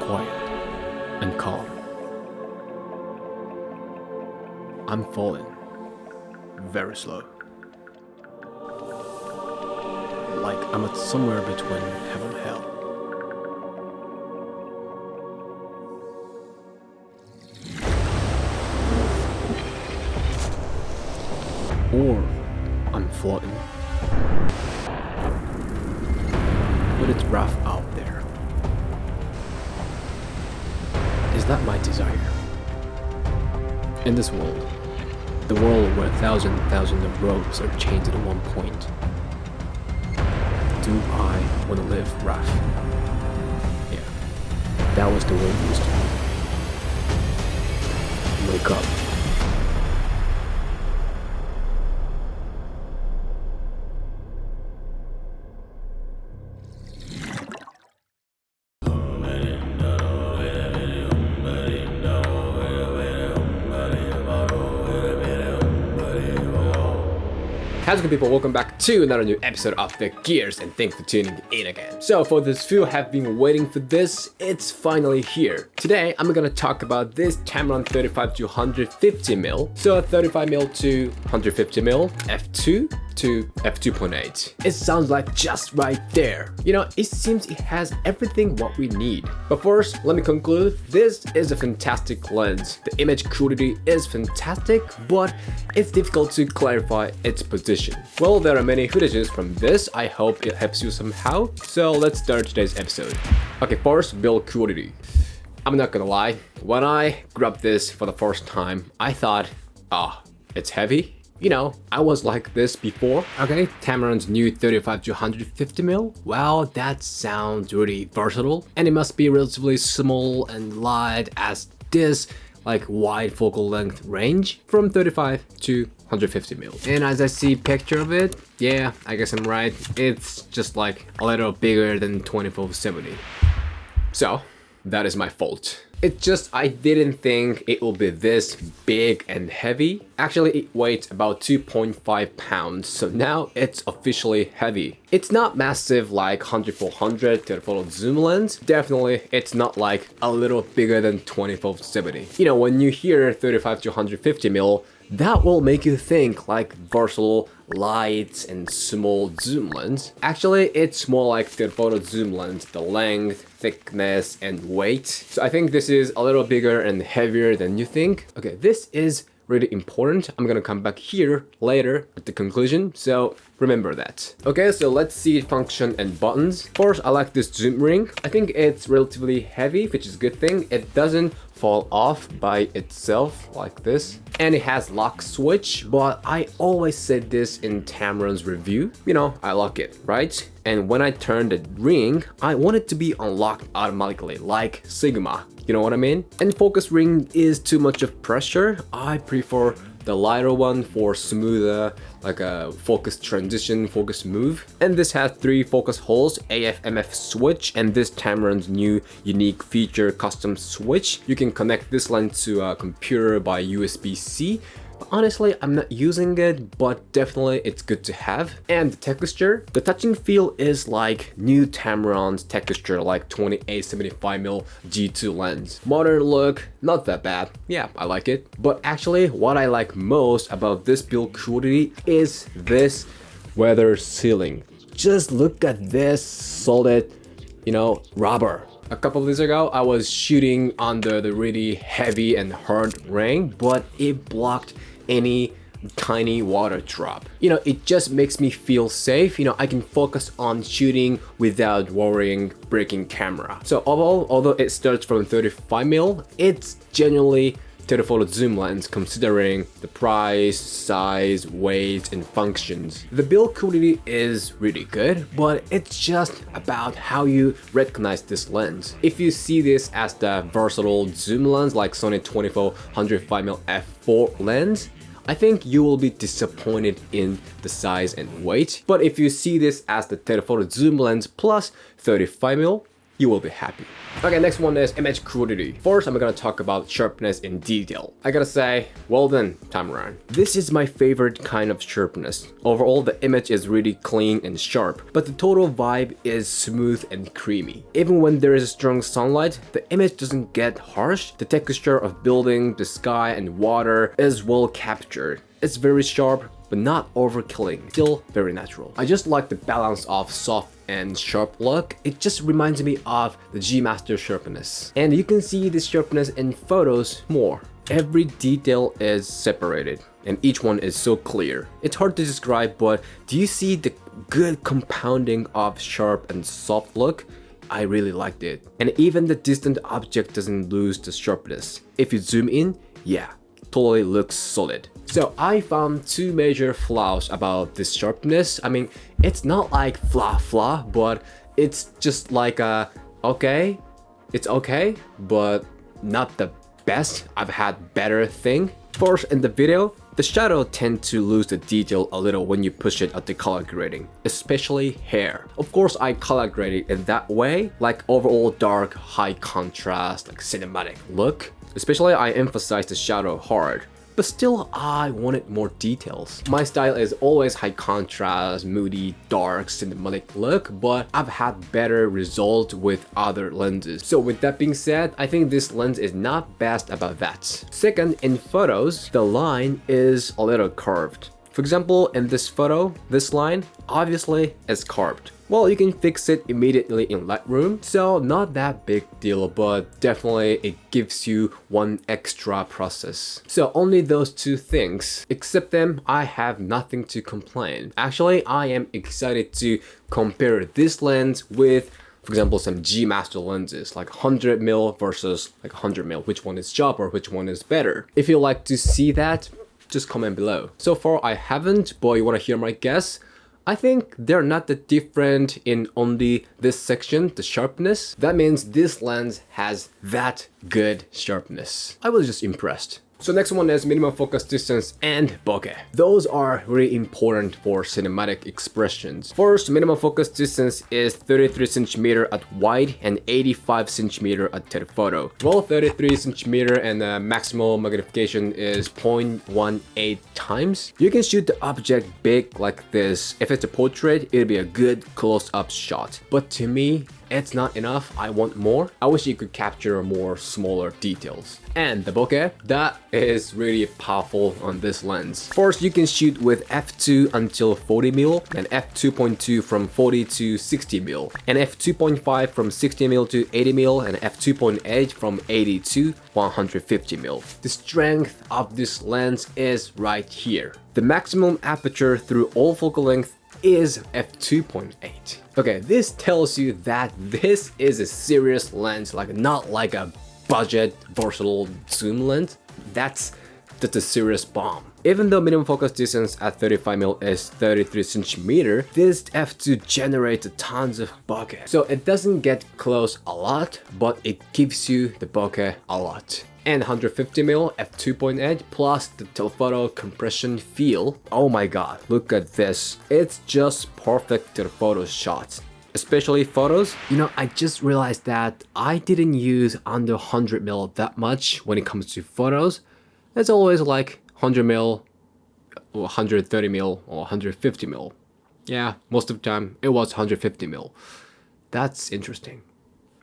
quiet and calm. I'm falling very slow. Like I'm at somewhere between heaven and hell. Or I'm floating. But it's rough out there. Is that my desire? In this world, the world where thousands of roads are changed at one point, do I want to live rough? Yeah, that was the way it used to be. Wake up. How's it going, people? Welcome back to another new episode of The Gears, and thanks for tuning in again. So for this few have been waiting for this, it's finally here. Today I'm gonna talk about this Tamron 35-150mm, so 35mm to 150mm F2 to F2.8. It sounds like just right there. You know, it seems it has everything what we need. But first, let me conclude, this is a fantastic lens. The image quality is fantastic, but it's difficult to clarify its position. Well, there are many footages from this. I hope it helps you somehow. So let's start today's episode. Okay, first, build quality. I'm not gonna lie, when I grabbed this for the first time, I thought, it's heavy. You know, I was like this before. Okay, Tamron's new 35-150mm. Wow, that sounds really versatile. And it must be relatively small and light as this like wide focal length range from 35 to 150mm. And as I see picture of it, yeah, I guess I'm right. It's just like a little bigger than 24-70. So that is my fault. It's just I didn't think it will be this big and heavy. Actually, it weighs about 2.5 pounds, so now it's officially heavy. It's not massive like 100-400 telephoto zoom lens. Definitely, it's not like a little bigger than 24-70. You know, when you hear 35-150mm, that will make you think like versatile, light and small zoom lens. Actually, it's more like the photo zoom lens, the length, thickness and weight. So I think this is a little bigger and heavier than you think. Okay, this is really important. I'm gonna come back here later at the conclusion, so remember that. Okay, so let's see function and buttons. First, I like this zoom ring. I think it's relatively heavy, which is a good thing. It doesn't fall off by itself like this. And it has lock switch, but I always said this in Tamron's review. You know, I lock it, right? And when I turn the ring, I want it to be unlocked automatically, like Sigma. You know what I mean? And focus ring is too much of pressure. I prefer the lighter one for smoother, like a focus transition, focus move. And this has 3 focus holes, AF/MF switch, and this Tamron's new unique feature custom switch. You can connect this lens to a computer by USB-C. Honestly, I'm not using it, but definitely it's good to have. And the texture, the touch and feel is like new Tamron's texture, like 28-75mm G2 lens. Modern look, not that bad. Yeah, I like it. But actually, what I like most about this build quality is this weather sealing. Just look at this solid, you know, rubber. A couple of days ago, I was shooting under the really heavy and hard rain, but it blocked any tiny water drop. You know, it just makes me feel safe. You know, I can focus on shooting without worrying breaking camera. So although it starts from 35mm, it's genuinely telephoto zoom lens considering the price, size, weight and functions. The build quality is really good, but it's just about how you recognize this lens. If you see this as the versatile zoom lens like Sony 24-105mm f4 lens, I think you will be disappointed in the size and weight. But if you see this as the telephoto zoom lens plus 35mm, you will be happy. Okay, next one is image quality. First, I'm gonna talk about sharpness in detail. I gotta say, well done, Tamron. This is my favorite kind of sharpness. Overall, the image is really clean and sharp, but the total vibe is smooth and creamy. Even when there is strong sunlight, the image doesn't get harsh. The texture of building, the sky, and water is well captured. It's very sharp, but not overkilling, still very natural. I just like the balance of soft and sharp look. It just reminds me of the G Master sharpness. And you can see this sharpness in photos more. Every detail is separated and each one is so clear. It's hard to describe, but do you see the good compounding of sharp and soft look? I really liked it. And even the distant object doesn't lose the sharpness. If you zoom in, yeah, totally looks solid. So I found two major flaws about this sharpness. I mean, it's not like flaw, but it's just like okay, it's okay, but not the best. I've had better thing. First, in the video, the shadow tend to lose the detail a little when you push it at the color grading, especially hair. Of course, I color graded in that way, like overall dark, high contrast, like cinematic look. Especially I emphasize the shadow hard, but still I wanted more details. My style is always high contrast, moody, dark, cinematic look, but I've had better results with other lenses. So with that being said, I think this lens is not best about that. Second, in photos, the line is a little curved. For example, in this photo, this line obviously is curved. Well, you can fix it immediately in Lightroom, so not that big deal, but definitely it gives you one extra process. So only those two things. Except them, I have nothing to complain. Actually, I am excited to compare this lens with, for example, some G Master lenses, like 100mm versus like 100mm. Which one is sharper, which one is better? If you like to see that, just comment below. So far, I haven't, but you wanna hear my guess? I think they're not that different in only this section, the sharpness. That means this lens has that good sharpness. I was just impressed. So next one is minimum focus distance and bokeh. Those are really important for cinematic expressions. First, minimum focus distance is 33 cm at wide and 85 cm at telephoto. Well, 33 cm and the maximum magnification is 0.18 times. You can shoot the object big like this. If it's a portrait, it'll be a good close-up shot. But to me, it's not enough. I want more. I wish you could capture more smaller details. And the bokeh, that is really powerful on this lens. First, you can shoot with f2 until 40mm and f2.2 from 40 to 60mm and f2.5 from 60mm to 80mm and f2.8 from 80 to 150mm. The strength of this lens is right here. The maximum aperture through all focal length is f2.8. Okay, this tells you that this is a serious lens, like not like a budget versatile zoom lens. That's a serious bomb. Even though minimum focus distance at 35mm is 33 cm, this f2 generates tons of bokeh. So it doesn't get close a lot, but it gives you the bokeh a lot. And 150mm f2.8 plus the telephoto compression feel. Oh my god, look at this. It's just perfect telephoto shots. Especially photos. You know, I just realized that I didn't use under 100mm that much when it comes to photos. It's always like 100mm or 130mm or 150mm. Yeah, most of the time it was 150mm. That's interesting.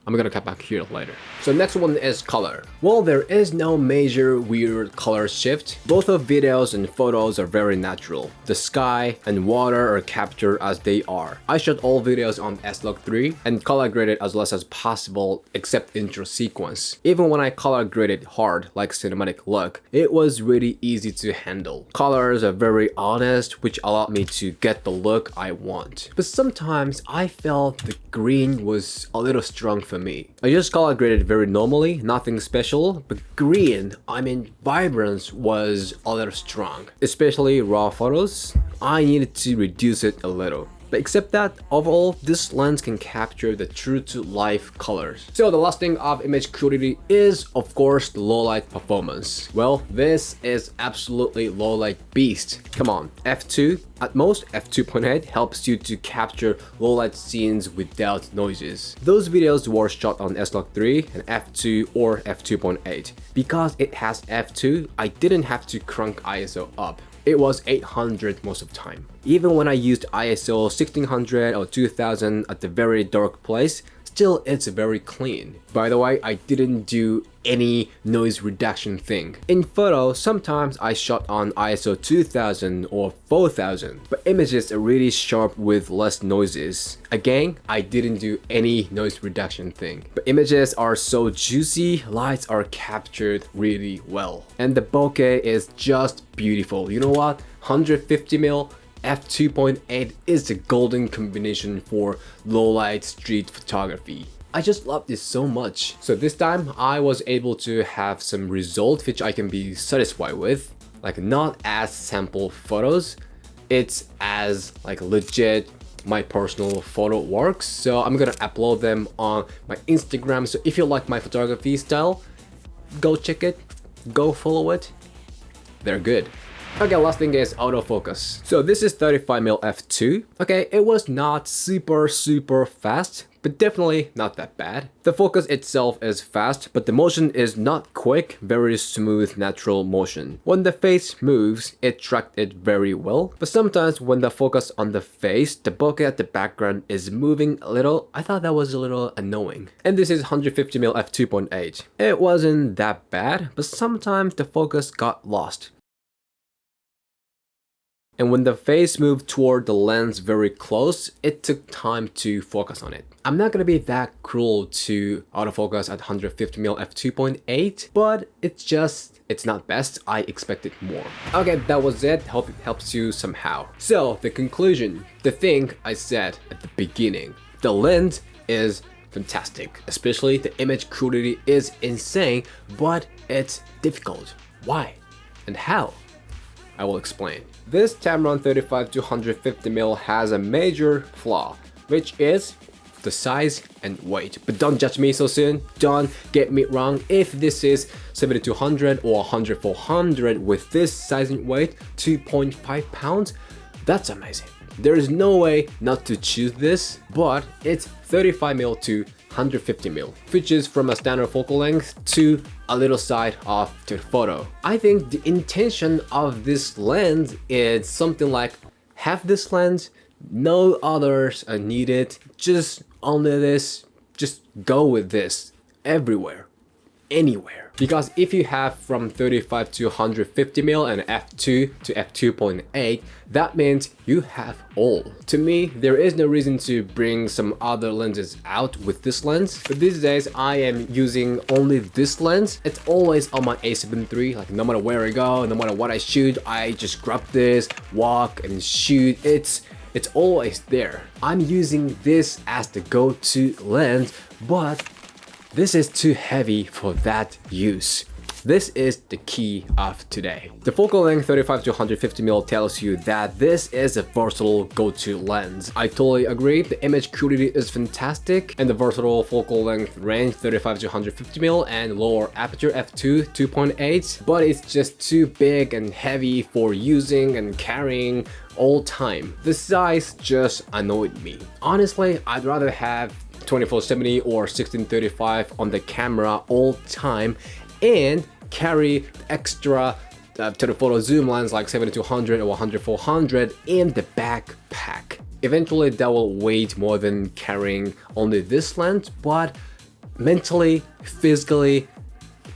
I'm gonna come back here later. So next one is color. Well, there is no major weird color shift. Both of videos and photos are very natural. The sky and water are captured as they are. I shot all videos on S-Log3 and color graded as less as possible except intro sequence. Even when I color graded hard like cinematic look, it was really easy to handle. Colors are very honest, which allowed me to get the look I want. But sometimes I felt the green was a little strong for me. I just color graded very normally, nothing special, but green, I mean vibrance was a little strong. Especially raw photos, I needed to reduce it a little. But except that, overall, this lens can capture the true-to-life colors. So the last thing of image quality is, of course, the low-light performance. Well, this is absolutely low-light beast. Come on, f2, at most f2.8 helps you to capture low-light scenes without noises. Those videos were shot on S-Log3 and f2 or f2.8. Because it has f2, I didn't have to crank ISO up. It was 800 most of the time. Even when I used ISO 1600 or 2000 at the very dark place, still it's very clean. By the way, I didn't do any noise reduction thing. In photo, sometimes I shot on ISO 2000 or 4000, but images are really sharp with less noises. Again, I didn't do any noise reduction thing. But images are so juicy, lights are captured really well. And the bokeh is just beautiful. You know what? 150mm f2.8 is the golden combination for low light street photography. I just love this so much. So this time I was able to have some result which I can be satisfied with. Like not as sample photos, it's as like legit my personal photo works. So I'm gonna upload them on my Instagram. So if you like my photography style, go check it, go follow it. They're good. Okay, last thing is autofocus. So this is 35mm f2. Okay, it was not super fast, but definitely not that bad. The focus itself is fast, but the motion is not quick, very smooth, natural motion. When the face moves, it tracked it very well, but sometimes when the focus on the face, the bokeh at the background is moving a little, I thought that was a little annoying. And this is 150mm f2.8. It wasn't that bad, but sometimes the focus got lost. And when the face moved toward the lens very close, it took time to focus on it. I'm not gonna be that cruel to autofocus at 150mm f2.8, but it's not best. I expected more. Okay, that was it. Hope it helps you somehow. So the conclusion, the thing I said at the beginning, the lens is fantastic. Especially the image quality is insane, but it's difficult. Why? And how? I will explain. This Tamron 35-150mm has a major flaw, which is the size and weight. But don't judge me so soon, don't get me wrong. If this is 7200 or 10400 with this size and weight, 2.5 pounds, that's amazing. There is no way not to choose this, but it's 35mm to 150mm, which is from a standard focal length to a little side of the photo. I think the intention of this lens is something like, have this lens, no others are needed, just only this, just go with this everywhere, anywhere. Because if you have from 35 to 150mm and f2 to f2.8, that means you have all. To me, there is no reason to bring some other lenses out with this lens. But these days, I am using only this lens. It's always on my A7 III, like no matter where I go, no matter what I shoot, I just grab this, walk and shoot. It's always there. I'm using this as the go-to lens, but this is too heavy for that use. This is the key of today. The focal length 35 to 150mm tells you that this is a versatile go-to lens. I totally agree, the image quality is fantastic and the versatile focal length range 35 to 150mm and lower aperture f2 but it's just too big and heavy for using and carrying all time. The size just annoyed me. Honestly, I'd rather have 24-70 or 16-35 on the camera all time and carry extra telephoto zoom lens like 7200 or 100-400 in the backpack. Eventually that will weigh more than carrying only this lens, but mentally, physically,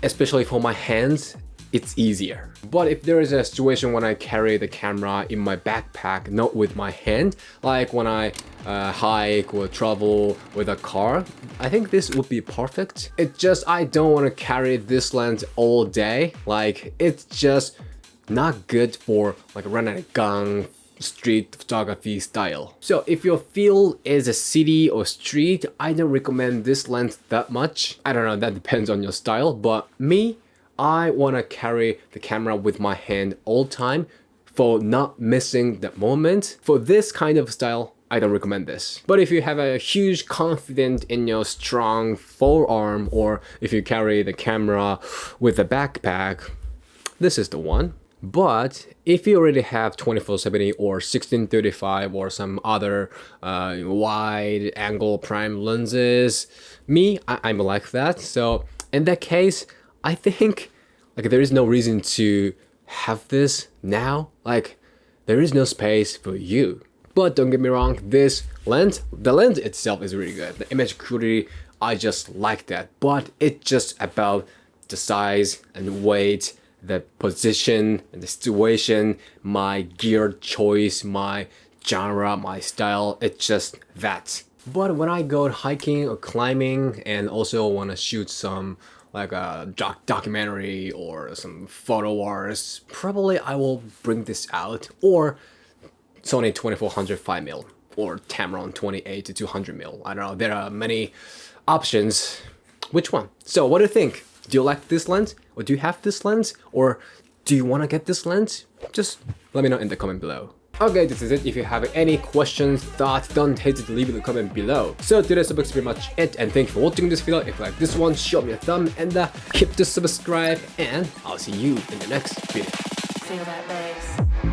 especially for my hands, it's easier. But if there is a situation when I carry the camera in my backpack, not with my hand, like when I hike or travel with a car, I think this would be perfect. It's just I don't want to carry this lens all day. Like it's just not good for like running a gun street photography style. So if your field is a city or street, I don't recommend this lens that much. I don't know, that depends on your style, but me, I want to carry the camera with my hand all time for not missing that moment. For this kind of style, I don't recommend this. But if you have a huge confidence in your strong forearm, or if you carry the camera with a backpack, this is the one. But if you already have 24-70 or 16-35 or some other wide angle prime lenses, I'm like that. So in that case, I think like there is no reason to have this now. Like there is no space for you. But don't get me wrong, the lens itself is really good. The image quality, I just like that. But it's just about the size and weight, the position and the situation, my gear choice, my genre, my style, it's just that. But when I go hiking or climbing and also want to shoot some like a documentary or some photo wars, probably I will bring this out, or Sony 24-150mm or Tamron 28-200mm. I don't know, there are many options. Which one? So what do you think? Do you like this lens? Or do you have this lens? Or do you want to get this lens? Just let me know in the comment below. Okay, this is it. If you have any questions, thoughts, don't hesitate to leave in the comment below. So today's topic is pretty much it, and thank you for watching this video. If you like this one, show me a thumb and hit the subscribe, and I'll see you in the next video. Feel that bass.